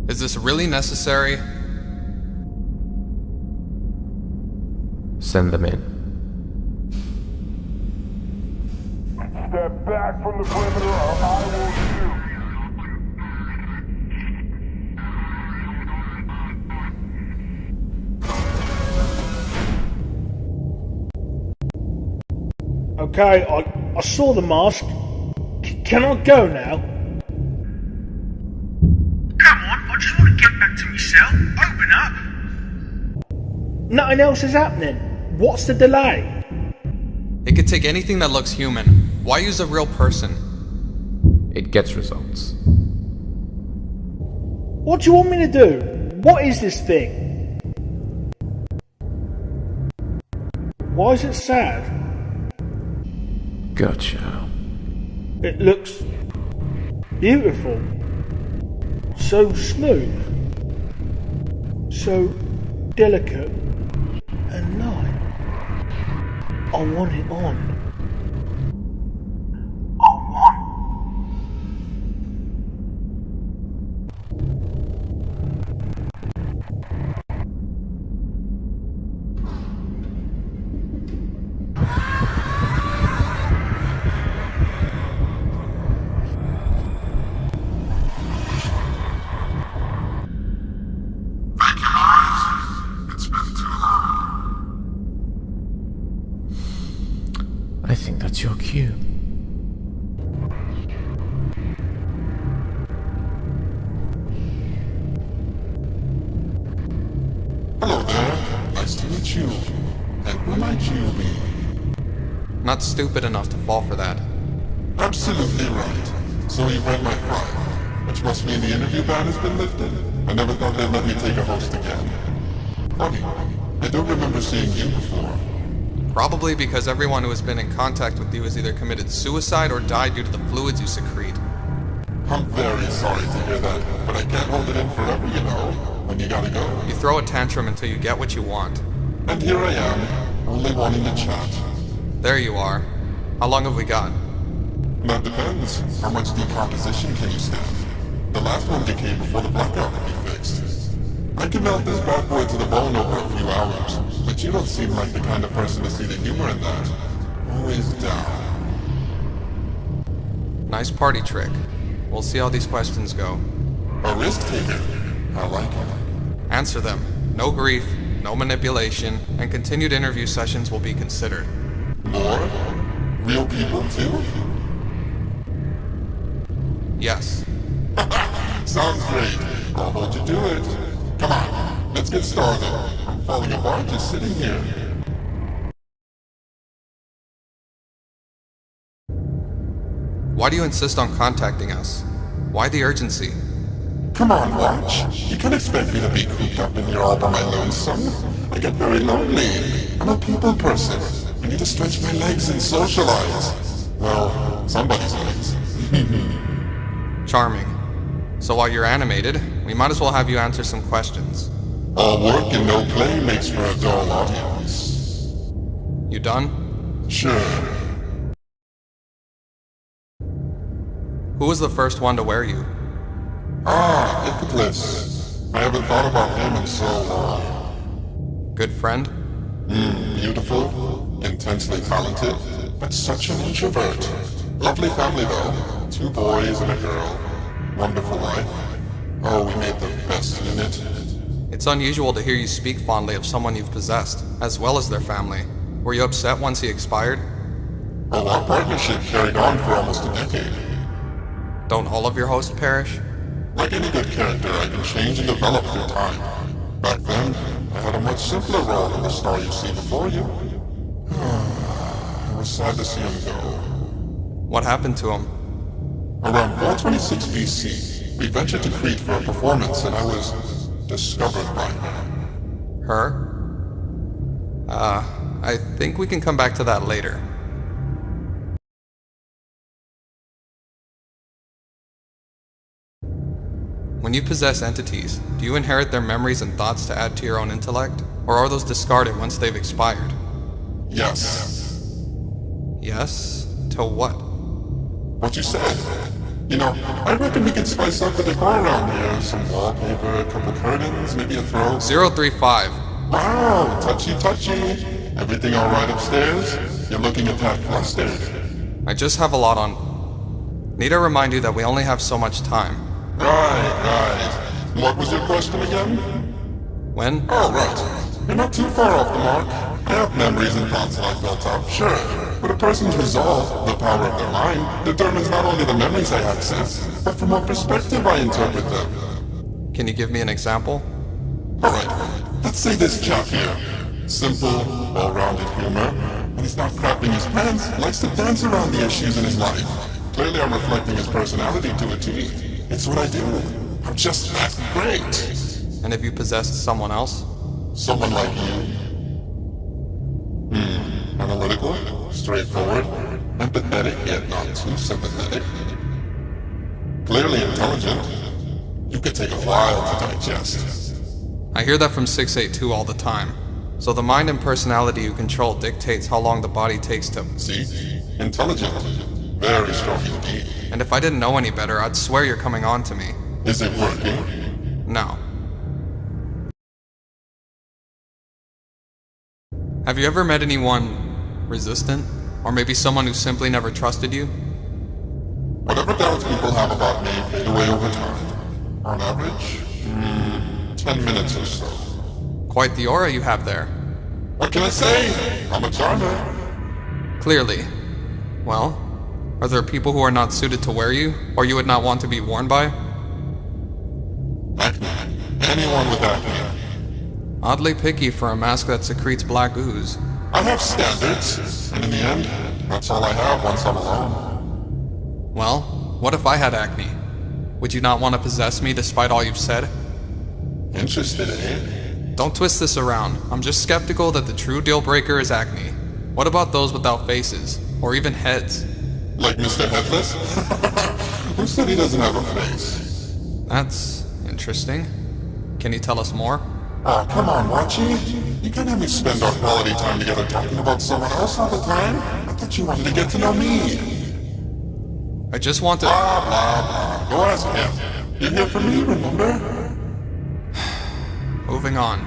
Is this really necessary? Send them in. Step back from the perimeter or I will shoot. Okay, I saw the mask. Can I go now? Come on, I just want to get back to myself. Open up. Nothing else is happening. What's the delay? It could take anything that looks human. Why use a real person? It gets results. What do you want me to do? What is this thing? Why is it sad? Gotcha. It looks beautiful. So smooth. So delicate and light. I want it on. I want. I think that's your cue. Hello there. Nice to meet you. And who might you be? Not stupid enough to fall for that. Absolutely right. So you read my file, which must mean the interview ban has been lifted. I never thought they'd let me take a host again. Funny, I don't remember seeing you before. Probably because everyone who has been in contact with you has either committed suicide or died due to the fluids you secrete. I'm very sorry to hear that, but I can't hold it in forever, you know. When you gotta go. You throw a tantrum until you get what you want. And here I am, only wanting to chat. There you are. How long have we got? That depends. How much decomposition can you stand? The last one decayed before the blackout could be fixed. I can melt this bad boy to the bone over a few hours, but you don't seem like the kind of person to see the humor in that. Always down. Nice party trick. We'll see how these questions go. A risk taker. I like it. Answer them. No grief, no manipulation, and continued interview sessions will be considered. More? Real people too? Yes. Sounds great. I'll hold you to it. Come on, let's get started. I'm falling apart just sitting here. Why do you insist on contacting us? Why the urgency? Come on, Watch. You can't expect me to be cooped up in here all by my lonesome. I get very lonely. I'm a people person. I need to stretch my legs and socialize. Well, somebody's legs. Charming. So while you're animated, we might as well have you answer some questions. All work and no play makes for a dull audience. You done? Sure. Who was the first one to wear you? Ah, Ipiclus. I haven't thought about him in so long. Good friend? Beautiful, intensely talented, but such an introvert. Lovely family though. 2 boys and a girl. Wonderful life. Oh, we made the best unit. It's unusual to hear you speak fondly of someone you've possessed, as well as their family. Were you upset once he expired? Oh, our partnership carried on for almost a decade. Don't all of your hosts perish? Like any good character, I can change and develop through time. Back then, I had a much simpler role than the star you see before you. It was sad to see him go. What happened to him? Around 426 BC, we ventured to Crete for a performance and I was discovered by her. Her? I think we can come back to that later. When you possess entities, do you inherit their memories and thoughts to add to your own intellect? Or are those discarded once they've expired? Yes. Yes? To what? What you said. You know, I reckon we could spice up the decor around here. Some wallpaper, a couple curtains, maybe a throw. 035. Wow, touchy. Everything alright upstairs? You're looking a tad flustered. I just have a lot on. Need to remind you that we only have so much time. Right. What was your question again? When? Oh, right. You're not too far off the mark. I have memories and thoughts that I've built up, sure. But a person's resolve, the power of their mind, determines not only the memories I access, but from what perspective I interpret them. Can you give me an example? Alright, let's say this chap here. Simple, well-rounded humor, and he's not crapping his pants, likes to dance around the issues in his life. Clearly I'm reflecting his personality to a T. It's what I do. I'm just that great. And if you possessed someone else? Someone like you. Analytical, straightforward, empathetic yet not too sympathetic. Clearly intelligent. You could take a while to digest. I hear that from 682 all the time. So the mind and personality you control dictates how long the body takes to... See? Intelligent. Very strong indeed. And if I didn't know any better, I'd swear you're coming on to me. Is it working? No. Have you ever met anyone resistant? Or maybe someone who simply never trusted you? Whatever doubts people have about me fade away over time. On average, 10 minutes or so. Quite the aura you have there. What can I say? I'm a charmer. Clearly. Well, are there people who are not suited to wear you, or you would not want to be worn by? Acne. Anyone with acne. Oddly picky for a mask that secretes black ooze. I have standards, and in the end, that's all I have once I'm alone. Well, what if I had acne? Would you not want to possess me despite all you've said? Interested, eh? Don't twist this around. I'm just skeptical that the true deal breaker is acne. What about those without faces? Or even heads? Like Mr. Headless? Who said he doesn't have a face? That's interesting. Can you tell us more? Ah, come on, Watchy. You can't have me spend our quality time together talking about someone else all the time. I thought you wanted to get to know me. I just want to... Blah, blah, blah. Go ask him. You're here for me, remember? Moving on.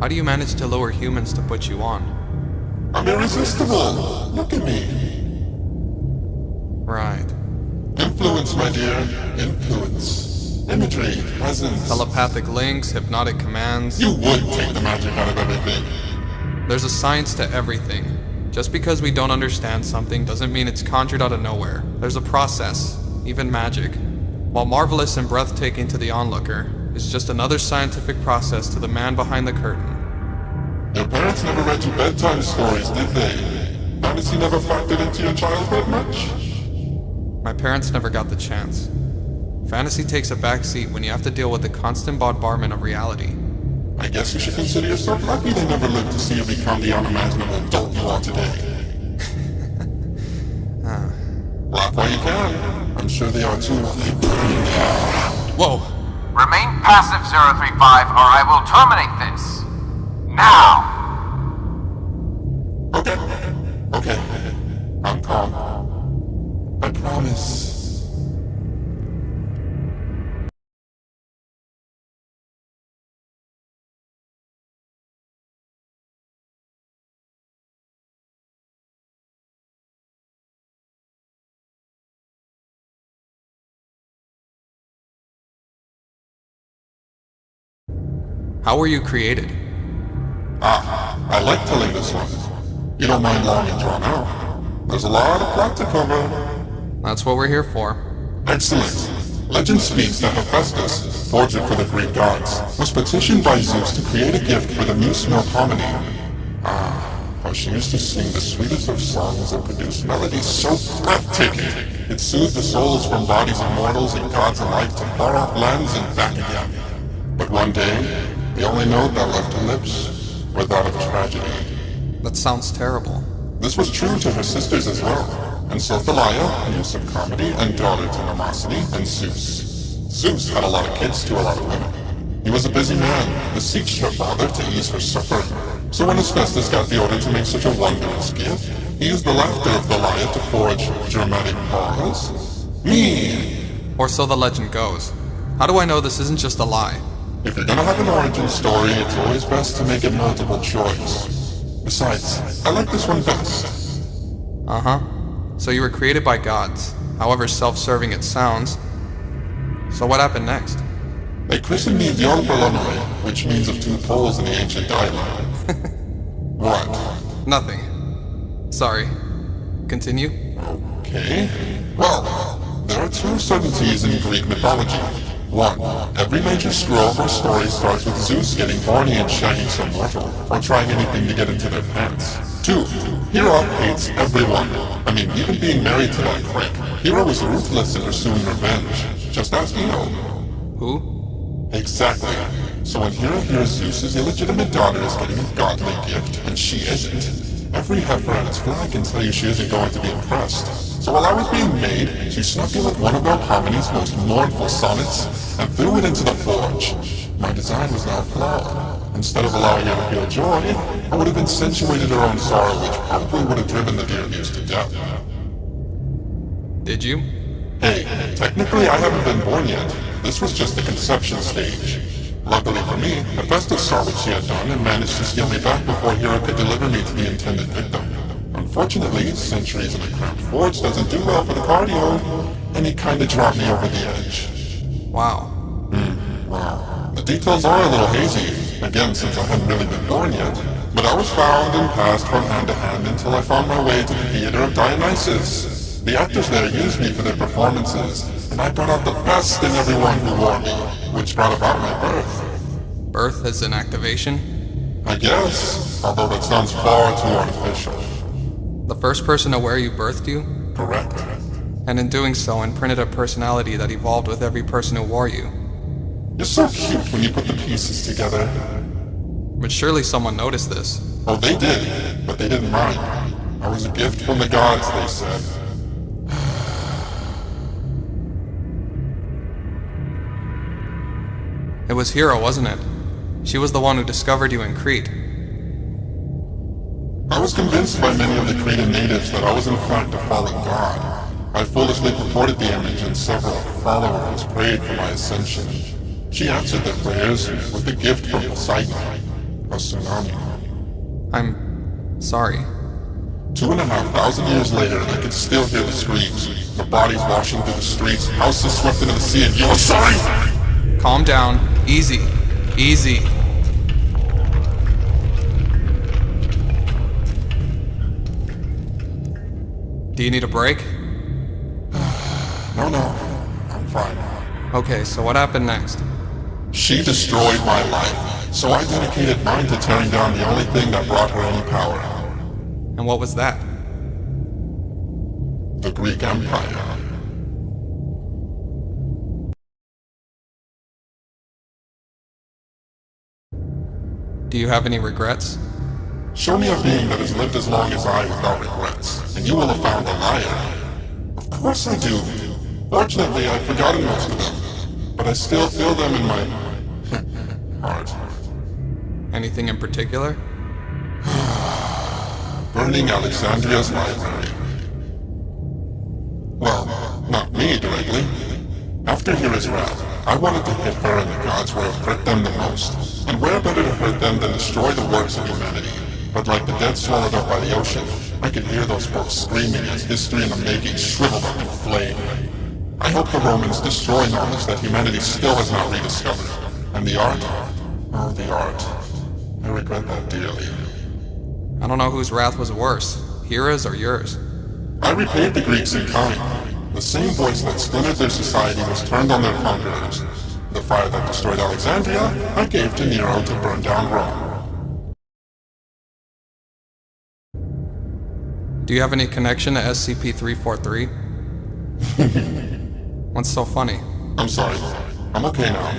How do you manage to lure humans to put you on? I'm irresistible. Look at me. Right. Influence, my dear. Influence. Imagery, presence. Telepathic links, hypnotic commands. You would take the magic out of everything. There's a science to everything. Just because we don't understand something doesn't mean it's conjured out of nowhere. There's a process, even magic. While marvelous and breathtaking to the onlooker, it's just another scientific process to the man behind the curtain. Your parents never read you bedtime stories, did they? Fantasy never factored into your childhood much? My parents never got the chance. Fantasy takes a back seat when you have to deal with the constant bombardment of reality. I guess you should consider yourself lucky they never lived to see you become the unimaginable adult you are today. Laugh while you can. I'm sure they are too. Whoa! Remain passive, 035, or I will terminate this. Now! Okay. I'm calm. I promise. How were you created? I like telling this one. You don't mind long and drawn out. There's a lot of plot to cover. That's what we're here for. Excellent. Legend speaks that Hephaestus, forger for the Greek gods, was petitioned by Zeus to create a gift for the muse Melpomene. How she used to sing the sweetest of songs and produce melodies so breathtaking, it soothed the souls from bodies of mortals and gods alike to far-off lands and back again. But one day, the only note that left her lips were that of tragedy. That sounds terrible. This was true to her sisters as well, and so Thalia, muse of comedy and daughter to Mnemosyne and Zeus. Zeus had a lot of kids to a lot of women. He was a busy man, beseeched her father to ease her suffering. So when Hephaestus got the order to make such a wondrous gift, He used the laughter of the lion to forge dramatic pause. Me! Or so the legend goes. How do I know this isn't just a lie? If you're gonna have an origin story, it's always best to make it multiple choice. Besides, I like this one best. Uh-huh. So you were created by gods, however self-serving it sounds. So what happened next? They christened me Dion Berlonoi, which means of two poles in the ancient dialogue. What? Nothing. Sorry. Continue? Okay. Well, there are two certainties in Greek mythology. One, every major scroll or story starts with Zeus getting horny and shagging some mortal, or trying anything to get into their pants. Two, Hera hates everyone. I mean, even being married to that prick. Hera was ruthless in pursuing revenge. Just ask Eno. Who? Exactly. So when Hera hears Zeus's illegitimate daughter is getting a godly gift, and she isn't, every heifer on its flag can tell you she isn't going to be impressed. So while I was being made, she snuck in with one of Melpomene's most mournful sonnets, and threw it into the forge. My design was now flawed. Instead of allowing her to feel joy, I would have accentuated her own sorrow, which probably would have driven the dear muse to death. Did you? Hey, technically I haven't been born yet. This was just the conception stage. Luckily for me, Hephaestus saw what she had done and managed to steal me back before Hera could deliver me to the intended victim. Unfortunately, centuries in a cramped forge doesn't do well for the cardio, and he kinda dropped me over the edge. Wow. Wow. The details are a little hazy, again since I hadn't really been born yet, but I was found and passed from hand to hand until I found my way to the theater of Dionysus. The actors there used me for their performances, and I brought out the best in everyone who wore me, which brought about my birth. Birth as an activation? I guess, although that sounds far too artificial. The first person to wear you birthed you? Correct. And in doing so, imprinted a personality that evolved with every person who wore you. You're so cute when you put the pieces together. But surely someone noticed this. Oh, they did, but they didn't mind. I was a gift from the gods, they said. It was Hera, wasn't it? She was the one who discovered you in Crete. I was convinced by many of the Cretan natives that I was in fact a fallen god. I foolishly purported the image and several followers prayed for my ascension. She answered their prayers with a gift from Poseidon, a tsunami. I'm sorry. 2,500 years later, I could still hear the screams. The bodies washing through the streets, houses swept into the sea, and you were sorry! Calm down. Easy. Easy. Do you need a break? No, I'm fine. Okay, so what happened next? She destroyed my life, so I dedicated mine to tearing down the only thing that brought her any power. And what was that? The Greek Empire. Do you have any regrets? Show me a being that has lived as long as I without regrets, and you will have found a liar. Of course I do. Fortunately, I've forgotten most of them, but I still feel them in my heart. Anything in particular? Burning Alexandria's library. Well, not me directly. After Hera's wrath, I wanted to hit her and the gods where it hurt them the most. And where better to hurt them than destroy the works of humanity? But like the dead swallowed up by the ocean, I could hear those folks screaming as history in the making shriveled up in flame. I hope the Romans destroy knowledge that humanity still has not rediscovered. And the art? Oh, the art. I regret that dearly. I don't know whose wrath was worse, Hera's or yours. I repaid the Greeks in kind. The same voice that splintered their society was turned on their conquerors. The fire that destroyed Alexandria, I gave to Nero to burn down Rome. Do you have any connection to scp-035? What's so funny? I'm sorry. I'm okay now.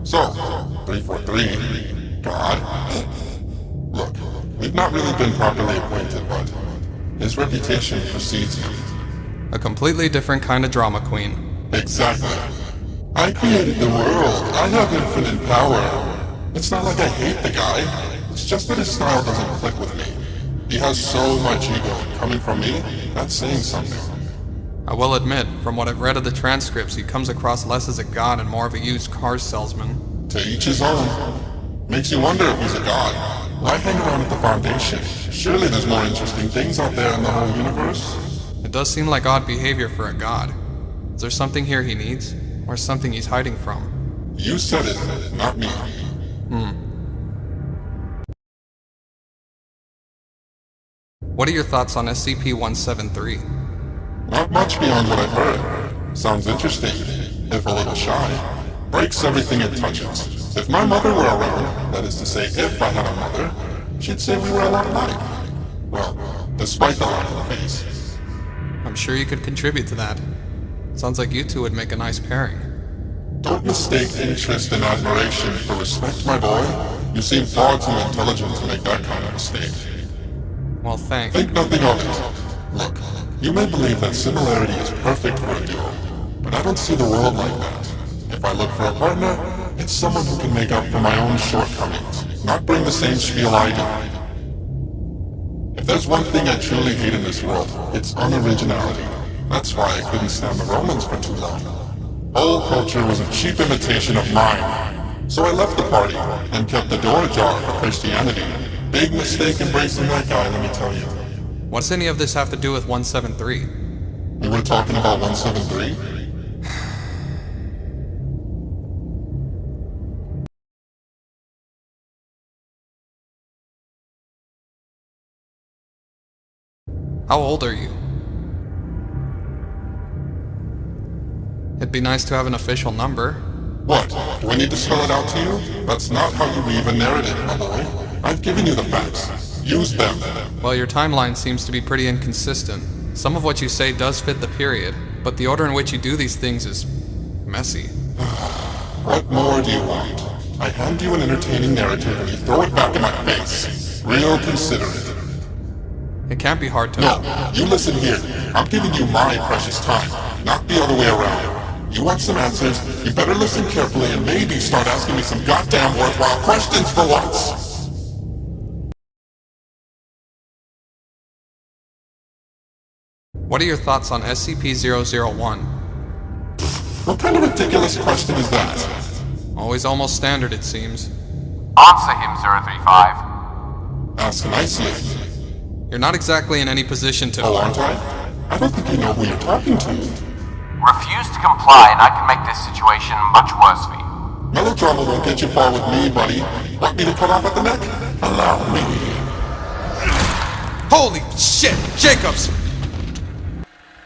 So, 343, God. Look, we've not really been properly acquainted, but his reputation precedes him. A completely different kind of drama queen. Exactly. I created the world. I have infinite power. It's not like I hate the guy. It's just that his style doesn't click with me. He has so much ego. Coming from me, that's saying something. I will admit, from what I've read of the transcripts, he comes across less as a god and more of a used car salesman. To each his own. Makes you wonder if he's a god. Why hang around at the Foundation? Surely there's more interesting things out there in the whole universe. It does seem like odd behavior for a god. Is there something here he needs? Or something he's hiding from? You said it, not me. What are your thoughts on scp-035? Not much beyond what I've heard. Sounds interesting, if a little shy. Breaks everything it touches. If my mother were around, that is to say, if I had a mother, she'd say we were a lot alike. Well, despite the line in the face. I'm sure you could contribute to that. Sounds like you two would make a nice pairing. Don't mistake interest and admiration for respect, my boy. You seem far too intelligent to make that kind of mistake. Well, thanks. Think nothing of it. Look, you may believe that similarity is perfect for a duo, but I don't see the world like that. If I look for a partner, it's someone who can make up for my own shortcomings, not bring the same spiel I do. If there's one thing I truly hate in this world, it's unoriginality. That's why I couldn't stand the Romans for too long. Whole culture was a cheap imitation of mine. So I left the party, and kept the door ajar for Christianity. Big mistake embracing that guy, let me tell you. What's any of this have to do with 173? We were talking about 173? How old are you? It'd be nice to have an official number. What? Do I need to spell it out to you? That's not how you weave a narrative, my boy. I've given you the facts. Use them. Well, your timeline seems to be pretty inconsistent. Some of what you say does fit the period, but the order in which you do these things is messy. What more do you want? I hand you an entertaining narrative and you throw it back in my face. Real considerate. It can't be hard to... No, you listen here. I'm giving you my precious time, not the other way around. You want some answers, you better listen carefully and maybe start asking me some goddamn worthwhile questions for once. What are your thoughts on scp-001? What kind of ridiculous question is that? Always almost standard, it seems. Answer him, 035. Ask nicely. You're not exactly in any position to... Oh, aren't I? I don't think you know who you're talking to. Refuse to comply and I can make this situation much worse for you. Melodrama won't get you far with me, buddy. Want me to cut off at the neck? Allow me. Holy shit! Jacobs!